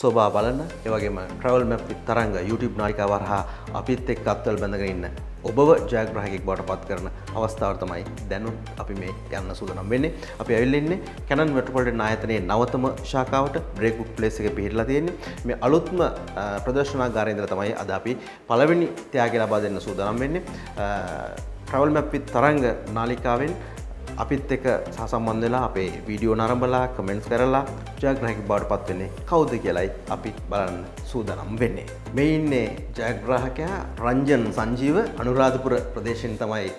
සෝබා බලන්න ඒ වගේම travel map with තරංග YouTube නාලිකාව හරහා අපිත් එක්ක අත්වල බැඳගෙන ඉන්න ඔබව ජයග්‍රාහකයෙක් බවට පත් කරන අවස්ථාව තමයි දැනුත් අපි මේ යන්න සූදානම් වෙන්නේ. අපි ඇවිල්ලා ඉන්නේ Canon Metropolitan ආයතනයේ නවතම ශාඛාවට Breakbook Place එකේ පිහිටලා තියෙන්නේ. මේ අලුත්ම ප්‍රදර්ශනාගාරයේ ඉඳලා තමයි අද අපි පළවෙනි ත්‍යාගය ලබා දෙන්න සූදානම් වෙන්නේ. travel map with තරංග නාලිකාවෙන් අපිත් එක්ක සම්බන්ධ වෙලා අපේ වීඩියෝ නරඹලා කමෙන්ට්ස් කරලා ජයග්‍රාහකයෙක් බවට පත් වෙන්නේ කවුද කියලායි අපි බලන්න සූදානම් වෙන්නේ. මේ ඉන්නේ ජයග්‍රාහකයා රංජන් සංජීව අනුරාධපුර ප්‍රදේශයෙන් තමයි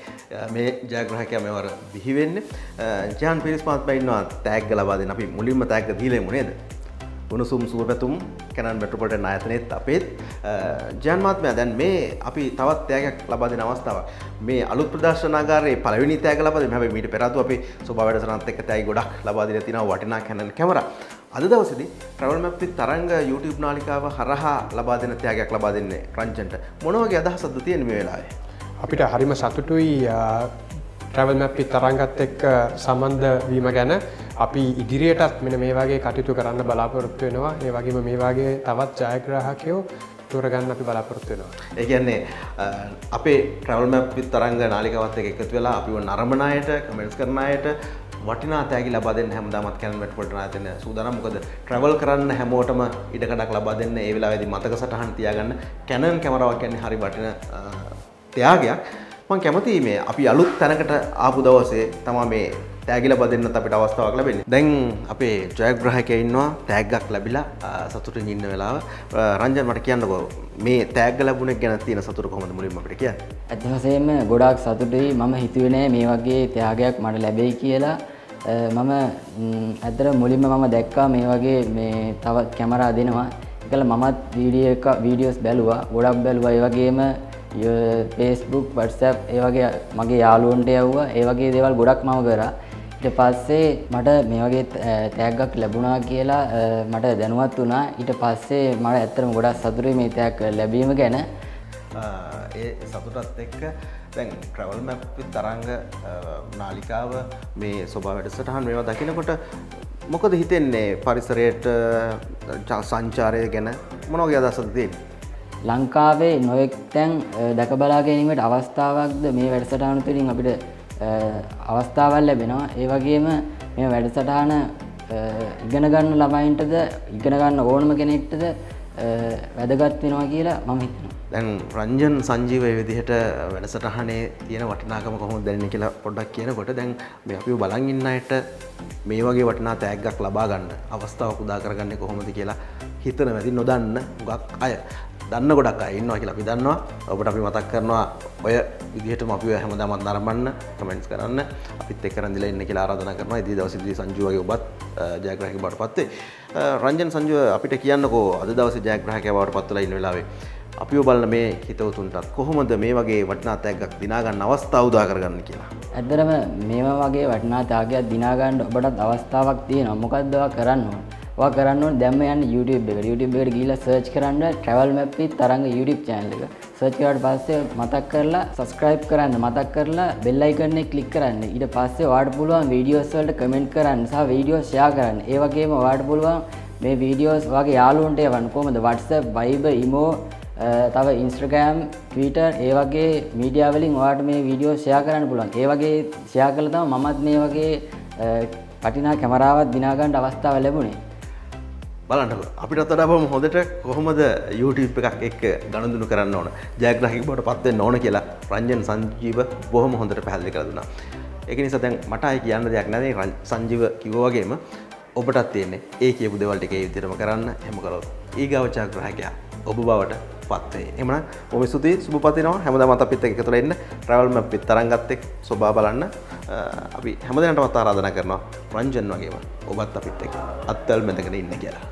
මේ ජයග්‍රාහකයා මෙවර බිහි වෙන්නේ. ජාන් පිරිස් මහත්මයා ඉන්නවා ටැග් ලබා දෙන්න. අපි මුලින්ම ටැග් දීලෙමු නේද? උණුසුම් සුවපැතුම් Canon Metropolitan ආයතනයේත් අපේත් ජයන් මහත්මයා දැන් මේ අපි තවත් ත්‍යාගයක් ලබා දෙන අවස්ථාවක්. මේ අලුත් ප්‍රදර්ශනාගාරයේ පළවෙනි ත්‍යාගය ලබා දෙන්නේ. හැබැයි මීට පෙර ආතු අපි සෝබා වැඩසටහනත් එක්ක ත්‍යාග ගොඩක් ලබා දීලා තිනවා වටිනා Canon කැමරා. අද දවසේදී travel map with තරංග YouTube නාලිකාව හරහා ලබා දෙන ත්‍යාගයක් ලබා දෙන්නේ රංජන්ට. මොන වගේ අදහසක්ද තියෙන්නේ මේ වෙලාවේ? අපිට හරිම සතුටුයි travel map with තරංගත් එක්ක සම්බන්ධ වීම ගැන. අපි ඉදිරියටත් මෙන්න මේ වගේ කටයුතු කරන්න බලාපොරොත්තු වෙනවා. ඒ වගේම මේ වගේ තවත් ජයග්‍රාහකයෝ තෝරගන්න අපි බලාපොරොත්තු වෙනවා. ඒ කියන්නේ අපේ travel map with තරංග නාලිකාවත් එක්ක එකතු වෙලා අපිව නරඹන අයට, කමෙන්ට්ස් කරන අයට වටිනා තෑගි ලබා දෙන්න හැමදාමත් Canon Metropolitan ආයතනය සූදානම්. මොකද travel කරන්න හැමෝටම ඉඩකඩක් ලබා දෙන්න ඒ වෙලාවේදී මතක සටහන් තියාගන්න Canon කැමරාවක් කියන්නේ හරි වටින ත්‍යාගයක්. මම කැමතියි මේ අපි අලුත් තැනකට ආපු දවසේ තමයි මේ ටැග් ලබා දෙන්නත් අපිට අවස්ථාවක් ලැබෙන්නේ. දැන් අපේ ජයග්‍රාහකයා ඉන්නවා ටැග්ගක් ලැබිලා සතුටින් ඉන්න වෙලාව. රංජන් මට කියන්නකෝ මේ ටැග් ලැබුණේ ගැන තියෙන සතුට කොහොමද මුලින්ම අපිට කියන්නේ? ඇත්ත වශයෙන්ම ගොඩාක් සතුටුයි. මම හිතුවේ නෑ මේ වගේ ත්‍යාගයක් මට ලැබෙයි කියලා. මම ඇත්තට මුලින්ම මම දැක්කා මේ වගේ මේ තවත් කැමරා දෙනවා. ඒකල මමත් වීඩියෝස් බැලුවා. ගොඩක් බැලුවා. ඒ වගේම Facebook, WhatsApp ඒ වගේ මගේ යාළුවන්ට යවුවා. ඒ වගේ දේවල් ගොඩක් මම කරා. ඊට පස්සේ මට මේ වගේ ටැග්ගක් ලැබුණා කියලා මට දැනුවත් වුණා. ඊට පස්සේ මට ඇත්තටම ගොඩක් සතුටුයි මේ ටැග් ලැබීම ගැන. ඒ සතුටත් එක්ක දැන් travel map with තරංග නාලිකාව මේ සෝබා වැඩසටහන් මේවා දකිනකොට මොකද හිතෙන්නේ පරිසරයට සංචාරය ගැන මොන වගේ අදහසක්ද තියෙන්නේ? ලංකාවේ නොයෙක් තැන් දැක බලා ගැනීමට අවස්ථාවක්ද මේ වැඩසටහන තුළින් අපිට අවස්ථාවල් ලැබෙනවා. ඒ වගේම මේ වැඩසටහන ඉගෙන ගන්න ළමයින්ටද ඉගෙන ගන්න ඕනම කෙනෙක්ටද වැදගත් වෙනවා කියලා මම හිතනවා. දැන් රංජන් සංජීව මේ විදිහට වැඩසටහනේ තියෙන වටිනාකම කොහොමද දැනෙන්නේ කියලා පොඩ්ඩක් කියනකොට දැන් මේ අපිව බලන් ඉන්න අයට මේ වගේ වටිනා තෑග්ගක් ලබා ගන්න අවස්ථාවක් උදා කරගන්නේ කොහොමද කියලා හිතන වැඩි නොදන්න ගොඩක් අය දන්න ගොඩක් අය ඉන්නවා කියලා අපි දන්නවා. ඔබට අපි මතක් කරනවා ඔය විදිහටම අපිව හැමදාමත් නරඹන්න, කමෙන්ට්ස් කරන්න, අපිත් එක්ක රැඳිලා ඉන්න කියලා ආරාධනා කරනවා. ඉදිරි දවසේදී සංජු වගේ ඔබත් ජයග්‍රාහකයෙක් බවට පත් වෙයි. රංජන් සංජු අපිට කියන්නකෝ අද දවසේ ජයග්‍රාහකයා බවට පත් වෙලා ඉන්න වෙලාවේ අපිව බලන මේ හිතවතුන්ටත් කොහොමද මේ වගේ වටිනා තෑග්ගක් දිනා ගන්න අවස්ථාව උදා කරගන්න කියලා. ඇත්තටම මේව වගේ වටිනා තෑග්ගයක් දිනා ගන්න ඔබටත් අවස්ථාවක් තියෙනවා. මොකද්ද ඔයා කරන්න ඕන? ඔයා කරන්න ඕන දැම්ම යන්න YouTube එකට. YouTube එකට ගිහිල්ලා search කරන්න travel map with තරංග YouTube channel එක. search කරාට පස්සේ මතක් කරලා subscribe කරන්න. මතක් කරලා bell icon එක click කරන්න. ඊට පස්සේ ඔයාලට පුළුවන් videos වලට comment කරන්න සහ video share කරන්න. ඒ වගේම ඔයාලට පුළුවන් මේ videos ඔයාගේ යාළුවන්ට යවන්න. කොහොමද? WhatsApp, Viber, Imo තව Instagram, Twitter ඒ වගේ මීඩියා වලින් ඔයාලට මේ වීඩියෝ ෂෙයා කරන්න පුළුවන්. ඒ වගේ ෂෙයා කළා තමයි මමත් මේ වගේ වටිනා කැමරාවක් දිනා ගන්න අවස්ථාව ලැබුණේ. බලන්නකෝ අපිටත් වඩා බොහොම හොඳට කොහොමද YouTube එකක් එක්ක ගනුදෙනු කරන්න ඕන, ජයග්‍රාහකයෙක් බවට පත් වෙන්න ඕන කියලා රංජන් සංජීව බොහොම හොඳට පැහැදිලි කරලා දුන්නා. ඒක නිසා දැන් මට ආයි කියන්න දෙයක් නැහැ. සංජීව කිව්වා වගේම ඔබටත් තියෙන්නේ ඒ කියපු දේවල් ටික ඒ විදිහටම කරන්න. එහෙම කරොත් ඊගාව ජයග්‍රාහකයා ඔබ බවට පත් වෙයි. එහෙමනම් බොහොම ස්තුතියි සුබපතිනවා. හැමදාම අපිත් එක්ක එකතු වෙලා ඉන්න travel map with තරංගත් එක්ක සෝබා බලන්න අපි හැමදෙනාටම ආරාධනා කරනවා රංජන් වගේම ඔබත් අපිත් එක්ක අත්වල මැදගෙන ඉන්න කියලා.